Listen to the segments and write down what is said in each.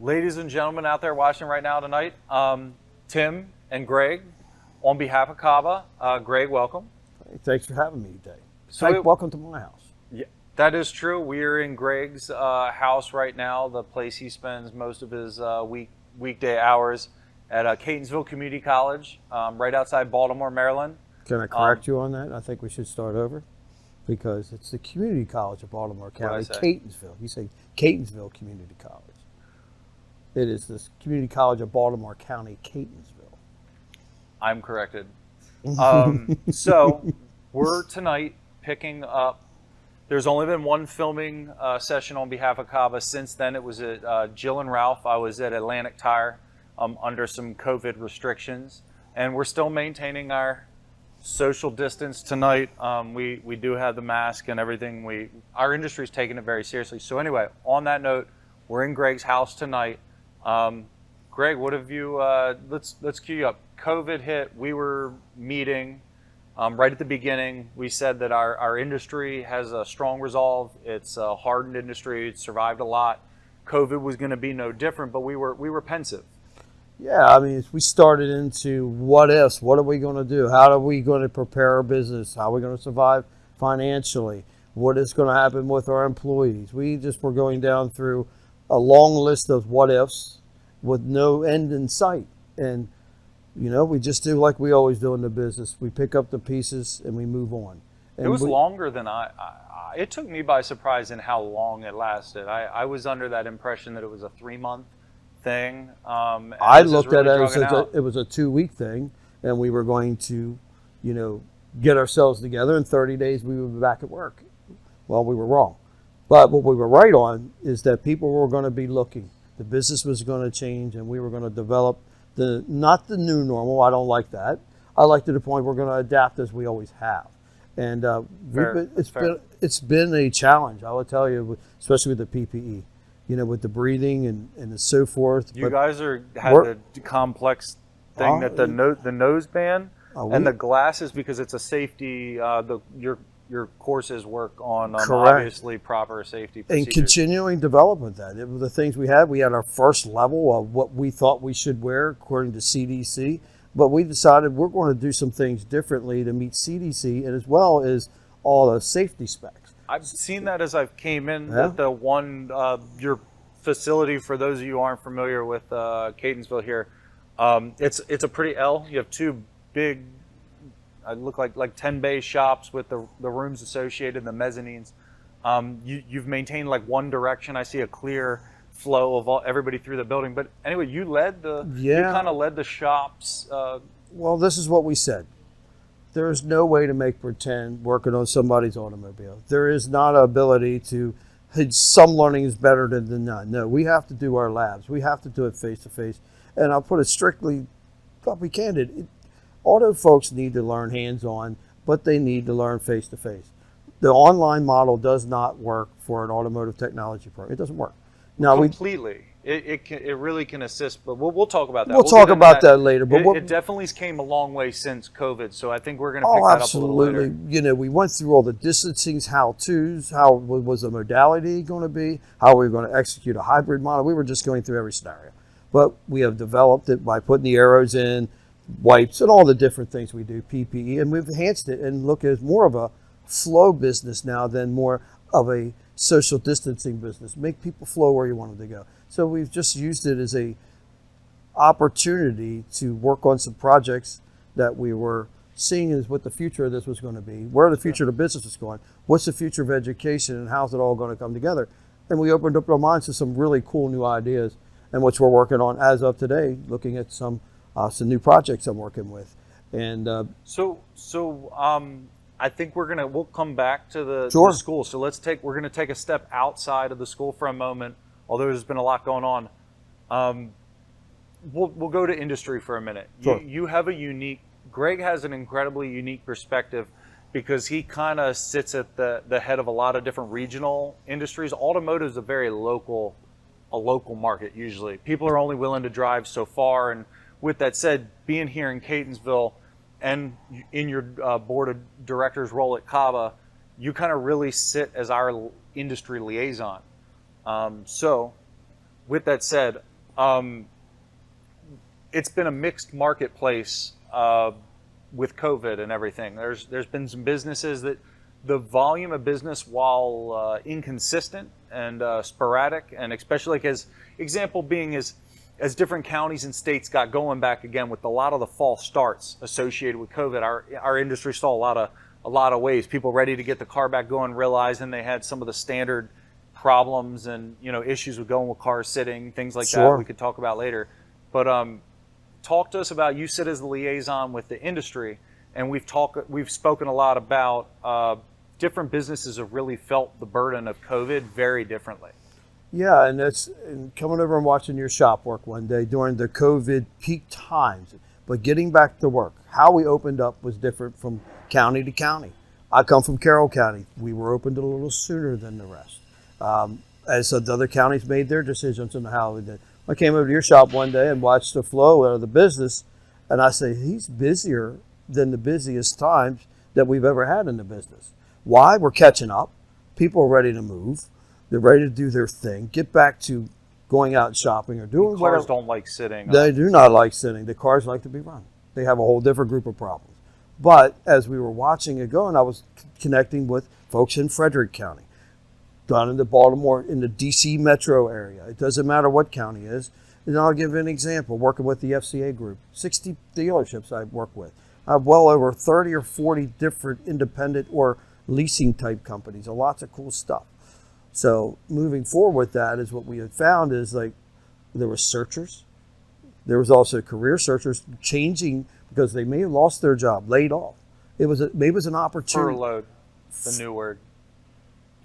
Ladies and gentlemen out there watching right now tonight, Tim and Greg, on behalf of CABA, Greg, welcome. Hey, thanks for having me today. So Welcome to my house. Yeah, that is true. We are in Greg's house right now, the place he spends most of his weekday hours at Catonsville Community College, right outside Baltimore, Maryland. Can I correct you on that? I think we should start over because it's the Community College of Baltimore County, Catonsville. You say Catonsville Community College. It is the Community College of Baltimore County, Catonsville. I'm corrected. So we're tonight picking up. There's only been one filming session on behalf of CABA. Since then, it was at Jill and Ralph. I was at Atlantic Tire under some COVID restrictions, and we're still maintaining our social distance tonight. We do have the mask and everything. Our industry's taking it very seriously. So anyway, on that note, we're in Greg's house tonight. Greg, what have you? Let's cue you up. COVID hit. We were meeting right at the beginning. We said that our industry has a strong resolve. It's a hardened industry. It's survived a lot. COVID was going to be no different, but we were pensive. Yeah, I mean, we started into what ifs. What are we going to do? How are we going to prepare our business? How are we going to survive financially? What is going to happen with our employees? We just were going down through a long list of what ifs with no end in sight. And, you know, we just do like we always do in the business. We pick up the pieces and we move on. And it was longer than it took me by surprise in how long it lasted. I was under that impression that it was a 3-month thing. I looked at it as it was a 2-week thing, and we were going to, you know, get ourselves together. In 30 days, we would be back at work. Well, we were wrong. But what we were right on is that people were going to be looking. The business was going to change, and we were going to develop not the new normal. I don't like that. I like to the point we're going to adapt as we always have. And it's been a challenge, I will tell you, especially with the PPE. You know, with the breathing and so forth. You guys had the complex thing that the nose band and the glasses, because it's a safety. Your courses work on obviously proper safety procedures. And continuing development. It was the things we had. We had our first level of what we thought we should wear according to CDC, but we decided we're going to do some things differently to meet CDC and as well as all the safety specs. I've seen that as I've came in. Yeah. The one, your facility, for those of you who aren't familiar with Catonsville here, it's a pretty L. You have two big, look like 10 bay shops with the rooms associated, the mezzanines. You've maintained like one direction. I see a clear flow of everybody through the building. But anyway, you kind of led the shops. Well, this is what we said. There is no way to make pretend working on somebody's automobile. There is not an ability to, some learning is better than none. No, we have to do our labs. We have to do it face to face. And I'll put it strictly, I'll be candid. Auto folks need to learn hands-on, but they need to learn face to face. The online model does not work for an automotive technology program. It doesn't work. Now completely. It really can assist, but we'll talk about that. We'll talk about that later. But it definitely came a long way since COVID, so I think we're going to pick that up a little later. You know, we went through all the distancings, how-tos, how was the modality going to be, how we were going to execute a hybrid model. We were just going through every scenario. But we have developed it by putting the arrows in, wipes, and all the different things we do, PPE, and we've enhanced it and look at more of a flow business now than more of a social distancing business. Make people flow where you want them to go. So we've just used it as a opportunity to work on some projects that we were seeing as what the future of this was going to be, where the future of the business is going, what's the future of education, and how's it all going to come together. And we opened up our minds to some really cool new ideas, and which we're working on as of today, looking at some new projects I'm working with. And I think we'll come back to the school. So we're going to take a step outside of the school for a moment, although there's been a lot going on. We'll go to industry for a minute. Sure. You have Greg has an incredibly unique perspective because he kind of sits at the head of a lot of different regional industries. Automotive is a very local market usually. People are only willing to drive so far. And with that said, being here in Catonsville, and in your board of directors role at CABA, you kind of really sit as our industry liaison. So with that said, it's been a mixed marketplace with COVID and everything. There's been some businesses that the volume of business, while inconsistent and sporadic, and especially like as example being as different counties and states got going back again with a lot of the false starts associated with COVID, our industry saw a lot of waves. People ready to get the car back going, realizing they had some of the standard problems and issues with going with cars sitting, things like that. We could talk about later. But talk to us about, you sit as the liaison with the industry, and we've spoken a lot about different businesses have really felt the burden of COVID very differently. Yeah, and coming over and watching your shop work one day during the COVID peak times, but getting back to work, how we opened up was different from county to county. I come from Carroll County. We were opened a little sooner than the rest. As the other counties made their decisions on how we did. I came over to your shop one day and watched the flow of the business, and I say, he's busier than the busiest times that we've ever had in the business. Why? We're catching up. People are ready to move. They're ready to do their thing, get back to going out shopping or doing whatever. Cars don't like sitting. They do not like sitting. The cars like to be run. They have a whole different group of problems. But as we were watching it go, and I was connecting with folks in Frederick County, down in the Baltimore, in the DC metro area. It doesn't matter what county it is. And I'll give you an example, working with the FCA group, 60 dealerships I work with. I have well over 30 or 40 different independent or leasing type companies, lots of cool stuff. So moving forward with that is what we had found is like there were searchers. There was also career searchers changing because they may have lost their job, laid off. Maybe it was an opportunity. Furloughed, the new word.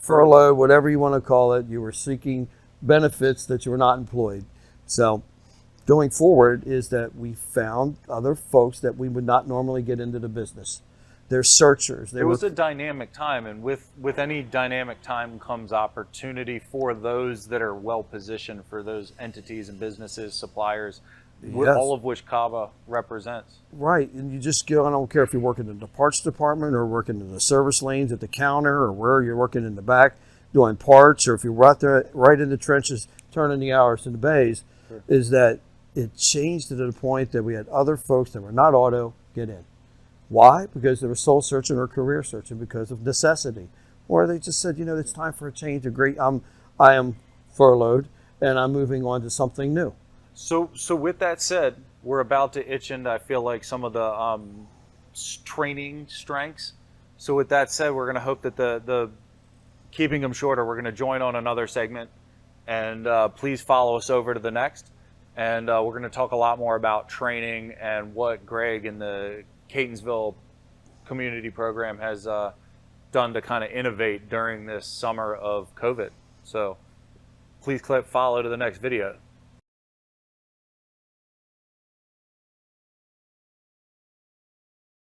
Furlough, whatever you want to call it. You were seeking benefits that you were not employed. So going forward is that we found other folks that we would not normally get into the business. They're searchers. It was a dynamic time, and with any dynamic time comes opportunity for those that are well positioned, for those entities and businesses, suppliers, Yes. all of which CABA represents. Right, and you just go, I don't care if you're working in the parts department or working in the service lanes at the counter or where you're working in the back doing parts, or if you're right there, right in the trenches turning the hours in the bays, Sure. is that it changed to the point that we had other folks that were not auto get in. Why? Because they were soul searching or career searching because of necessity. Or they just said, it's time for a change. I am furloughed and I'm moving on to something new. So with that said, we're about to itch into, I feel like, some of the training strengths. So with that said, we're going to hope that the keeping them shorter, we're going to join on another segment, and please follow us over to the next. And we're going to talk a lot more about training and what Greg and the Catonsville community program has done to kind of innovate during this summer of COVID. So please click follow to the next video.